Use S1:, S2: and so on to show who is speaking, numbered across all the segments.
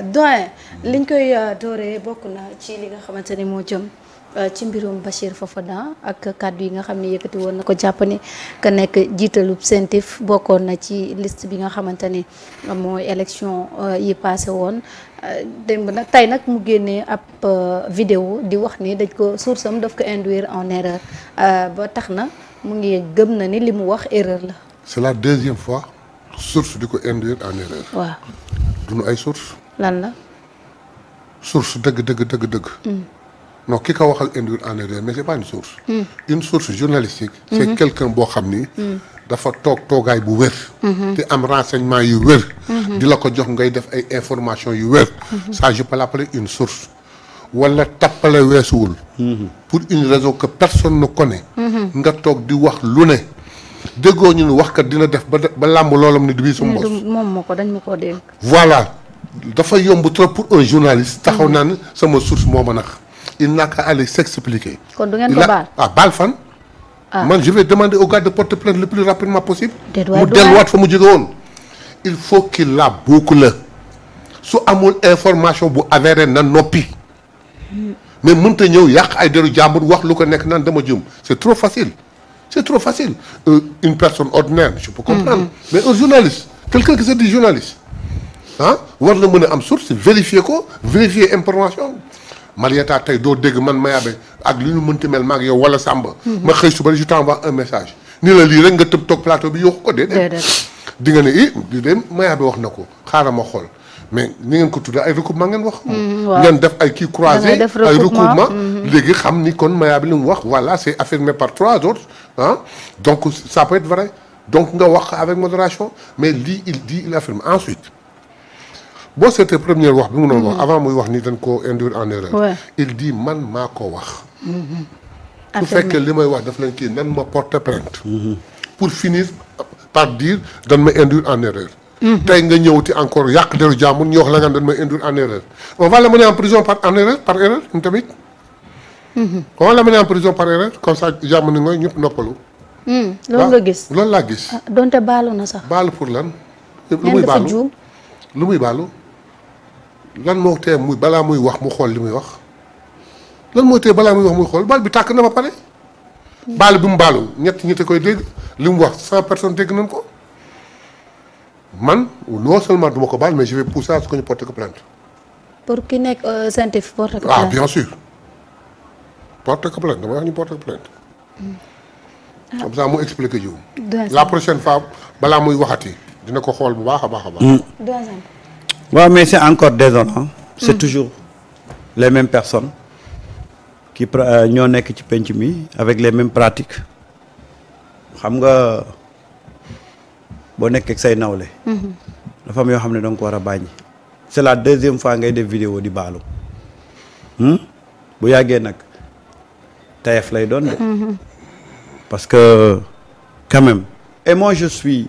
S1: doyen liñ koy dooree bokk na ci li nga xamante ni moo jëm ci mbirum Bachir Fofana ak kàddu yi nga xam ne yëkkati woon na ko jàpp ni que nekk jiitalub CENTIF bokkoon na ci liste bi nga xamante ni mooy élection yi passé woon démb nag tey nag mu génnee ab vidéo di wax ni dañ ko source am daf ko induire en erreur ba tax na mu ngi gëm na ni li mu wax erreur la.
S2: c'est la deuxième fois source di ko induire en erreur.
S1: waaw
S2: duñu ay source.
S1: lan la.
S2: source dëgg. non ki ko waxal induire en erreur mais c'est pas une source. une source journalistique. c'est quelqu'un boo xam ni. dafa toogaay bu wér. te am renseignement yu wér. di la ko jox ngay def ay information yu wér. ça je peux l'appeler une source. wala tappale weesuwul. pour une raison que personne ne connaît. nga toog di wax lu ne. déggoo ñu ne wax kat dina def ba làmb loolam ni du bii suma bos.
S1: moom moo ko dañ ma koo dégg.
S2: voilà dafa yomb trop pour un journaliste. taxaw naan sama source moo ma nax. il n'a qu'à aller s'expliquer.
S1: kon du ngeen ko baal
S2: baal fan. man je vais demander au gars de porter plainte le plus rapidement possible.
S1: mu
S2: delluwaat fa mu jóge woon. il faut qu'il la boucle. su amul information bu avéré na noppi. mais mënta ñëw yàq ay deru jàmbur wax lu ko nekk naan dama jum c'est trop facile. c'est trop facile. Une personne ordinaire je peux comprendre. mais un journaliste quelqu'un qui se dit journaliste war na mën a am source vérifier ko vérifier information. Marieta tey doo dégg man Mayabé ak li ñu mënti mel maag yow wala Samba. ma xëy suba je t'envoie un message. ni la lii rek nga tëb toog plateau bi yokku ko déedéet. di nga ne di dem Mayabé wax na ko xaaral ma xool mais ni ngeen ko tuddee ay recoupement ngeen wax. ngeen def ay kii croisé ay recoupement léegi xam ni kon Mayabé li mu wax voilà c'est affirmé par trois autres donc ça peut être vrai donc nga wax avec modération mais lii il affirme ensuite. boo seetee première wax bi mu doon wax avant muy wax ni dañ ko induire en erreur. il dit man maa ko wax. su fekkee li may wax daf leen kii nan ma porter plainte. pour finir par dire dañ ma induire en erreur. tey nga ñëwti encore yàq deru jàmbur ñu wax la nga dañ ma induire en erreur. on va l'amener en prison par erreur tamit. on va l'amener en prison par erreur comme ça jàmm ni nga ñëpp noppalu.
S1: loolu nga gis
S2: loolu laa gis.
S1: donte baalu na sax.
S2: baalu pour lan. lu muy baalu lu muy baalu. lan moo tee muy balaa muy wax mu xool li muy wax lan moo tee balaa muy wax muy xool baal bi tàkk na ba pare. baal bi mu baalu ñett koy dégg li mu wax 100 personnes dégg nañ ko man non seulement duma ko baal mais je vais pousser à ce que ñu porte ko plainte.
S1: pour ki nekk CENTIF porte ko
S2: plainte. bien sûr porte ko plainte dama wax ñu porte ko plainte. comme ça mu expliquer jiw. la prochaine fois balaa muy waxati dina ko xool bu baax a baax a baax.
S3: waaw mais c'est encore désolant. c'est toujours les mêmes personnes qui ñoo nekk ci penc mi avec les mêmes pratiques xam nga boo nekk ak say nawle. dafa am yoo xam ne da nga ko war a bàyyi. c'est la deuxième fois ngay def vidéo di baalu. bu yàggee nag tayef lay doon de. parce que quand même et moi je suis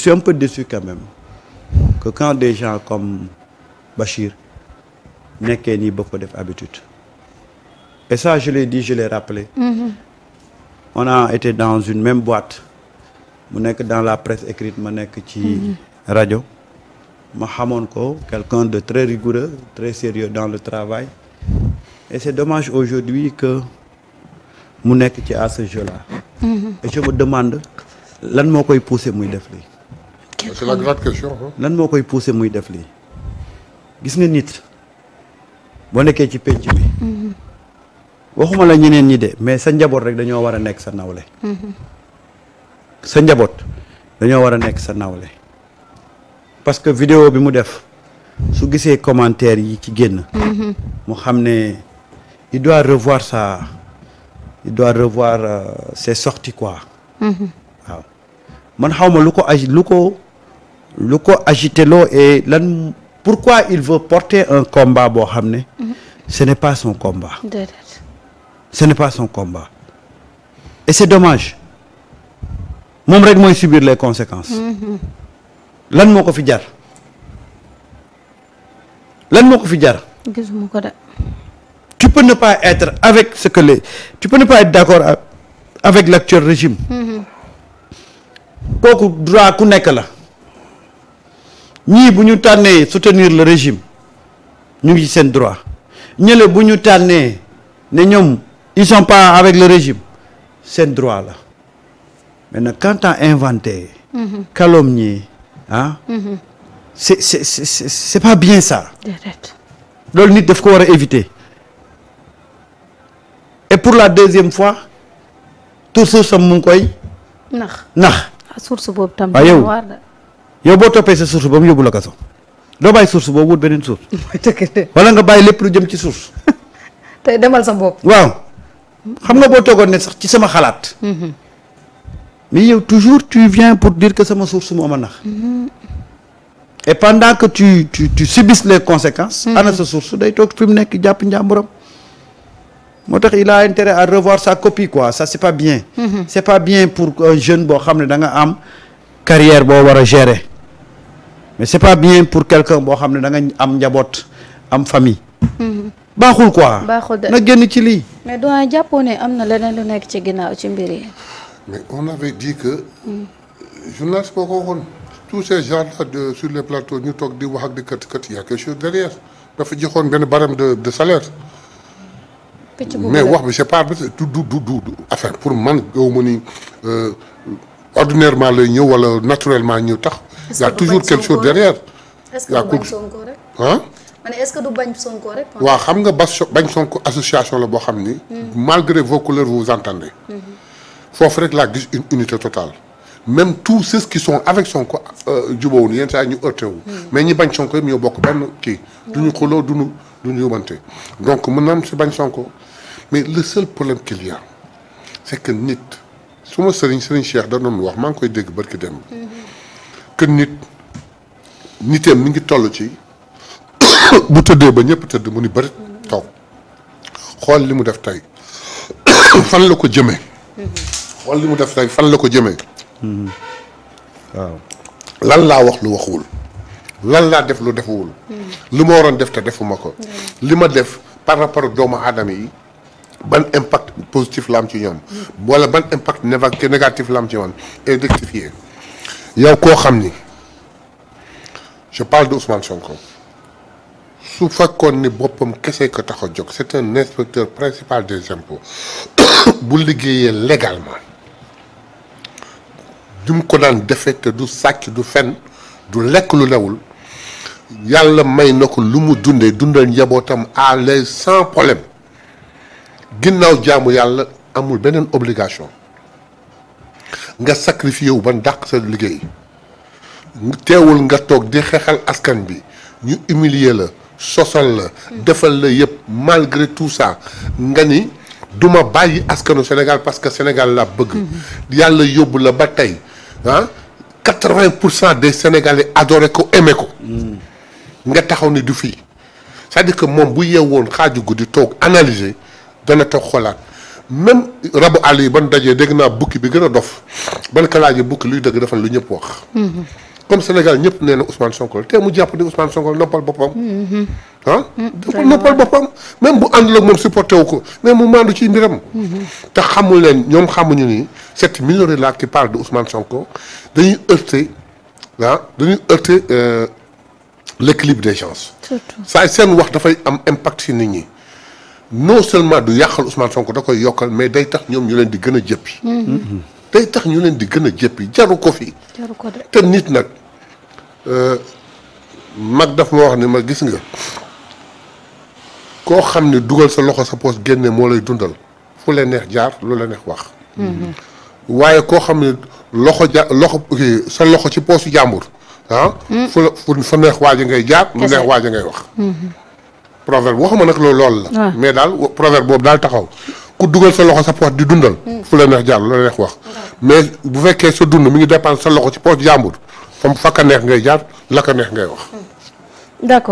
S3: un peu déçu quand même. que quand des gens comme Bachir nekkee nii ba ko def habitude et ça je l'ai dit je l'ai rappelé. On a été dans une même boîte mu nekk dans la presse écrite ma nekk ci rajo ma xamoon ko quelqu'un de très rigoureux très sérieux dans le travail et c'est dommage aujourd'hui que mu nekk ci à ce jeu-là. Et je me demande lan moo koy pousser muy def lii.
S2: c'est la grande question.
S3: lan moo koy pousser muy def lii gis nga nit boo nekkee ci penc bi. waxuma la ñeneen ñi de mais sa njaboot rek dañoo war a nekk sa nawle. sa njaboot dañoo war a nekk sa nawle parce que vidéo bi mu def su gisee commentaires yi ci génn. mu xam ne il doit revoir ses sorties quoi. waaw man xawma lu ko agité loo et lan pourquoi il veut porter un combat boo xam ne ce n'est pas son combat. ce n'est pas son combat et c'est dommage moom rek mooy subir les conséquences. lan moo ko fi jar gisuma ko de. tu peux ne pas être avec tu peux ne pas être d'accord avec l'actuel régime. kooku droit ku nekk la ñii bu ñu tànnee soutenir le régime ñu ngi ci seen droit ñële bu ñu tànnee ne ñoom ils sont pas avec le régime seen droit la maintenant quand à inventer calomnier c'est pas bien ça loolu nit daf ko war a éviter et pour la deuxième fois tur source am mu ngi koy nax
S1: source boobu tam
S3: waaw yow boo toppee sa source ba mu yóbbu la kaso doo bàyyi source boobu wut beneen source wala nga bàyyi lépp lu jëm ci source
S1: tey demal sa bopp
S3: waaw xam nga boo toogoon ne sax ci sama xalaat mais yow toujours tu viens pour dire que sama source moo ma nax et pendant que tu subis les conséquences ana sa source day toog fi mu nekk jàpp njàmburam moo tax il a intérêt à revoir sa copie quoi ça c'est pas bien c'est pas bien pour un jeune boo xam ne da nga am carrière boo war a gérer mais c'est pas bien pour quelqu'un boo xam ne da nga am njaboot am famille baaxul quoi na génn ci lii
S1: mais doon jàppoo ne am na leneen lu nekk ci ginnaaw ci mbir yi
S2: mais on avait dit que journaliste boo ko waxoon tous ces gens là sur les plateaux ñu toog di wax ak di kët y a quelque chose derrière dafa joxoon benn barème de salaire mais wax bi c'est pas du affaire pour man yow ma ni ordinairement lay ñëw wala naturellement ñëw tax y a toujours quelque chose derrière
S1: est-ce que du bañ Sonko rek
S2: ah
S1: ma ne est-ce que du bañ Sonko rek
S2: waaw xam nga bañ Sonko association la boo xam ni malgré vos couleurs vous vous entendez foofu rek laa gis une unité totale même tous ceux qui sont avec Sonko jubóowuñu yenn saa ñu heurté wu mais ñi bañ Sonko yëpp ñoo bokk benn kii duñu xuloo duñu yóbbante donc mën na am si bañ Sonko mais le seul problème qu'il y a c'est que nit su ma sëriñ Cheikh da doon wax maa ngi koy dégg barki dem que niteem mi ngi toll ci bu tëddee ba ñëpp tëdd mu ni bëri toog xool li mu def tey fan la ko jëmee xool li mu def tey fan la ko jëmee waaw lan laa wax lu waxuwul lan laa def lu defuwul li ma waroon def te defuma ko li ma def par rapport ak doomu aadama yi ban impact positif la am ci ñoom wala ban impact négatif la am ci man et rectifier yow koo xam ni je parle de Ousmane Sonko su fekkoon ni boppam kese ko tax a jóg c'est un inspecteur principal des impôts bu liggéeyee légalement du mu ko daan defee te du sàcc du fen du lekk lu lewul yàlla may na ko lu mu dundal njabootam à l'aise sans problème ginnaaw jaamu yàlla amul beneen obligation nga sacrifié wu ban dàq sa liggéey teewul nga toog di xeexal askan bi ñu humilier la sosal la defal la yëpp malgré tout ça nga ni duma bàyyi askanu Sénégal parce que Sénégal la bëgg yàlla yóbbu la ba tey 80% des Sénégalais adoré ko aimé ko nga taxaw ni du fii c'est-à-dire que moom bu yeewoon xaaju guddi toog analyser dana toog xoolaat même rabu àll yi ban dajee dégg naa bukki bi gën a dof ban kalaaje bukki luy dëgg defal lu ñëpp wax comme Sénégal ñëpp nee na Ousmane Sonko te mu jàpp ni Ousmane Sonko noppal boppam dafa noppal boppam même bu àndul ak moom supporté wu ko mais mu maandu ci mbiram te xamul leen ñoom xamuñu ni cette minorité là qui parle de Ousmane Sonko dañuy heurter l'équilibre des gens saa seen wax dafay am impact ci nit ñi non seulement du yàqal Ousmane Sonko da koy yokkal mais day tax ñoom ñu leen di gën a jëppi day tax ñu leen di gën a jëppi jaru ko fi te nit nag mag daf ma wax ni ma gis nga koo xam ne dugal sa loxo sa poos génne moo lay dundal fu la neex jaar lu la neex wax waaye koo xam ne sa loxo ci poosu jàmbur fa neex waaja ngay jaar lu neex waaja ngay wax proverbe waxuma nag loolu la mais daal proverbe boobu daal taxaw ku dugal sa loxo sa poos di dundal fu la neex jaar lu la neex wax mais bu fekkee sa dund mi ngi dépendre sa loxo ci poos jàmbur fa ka neex ngay jaar la ka neex ngay wax
S1: d'accord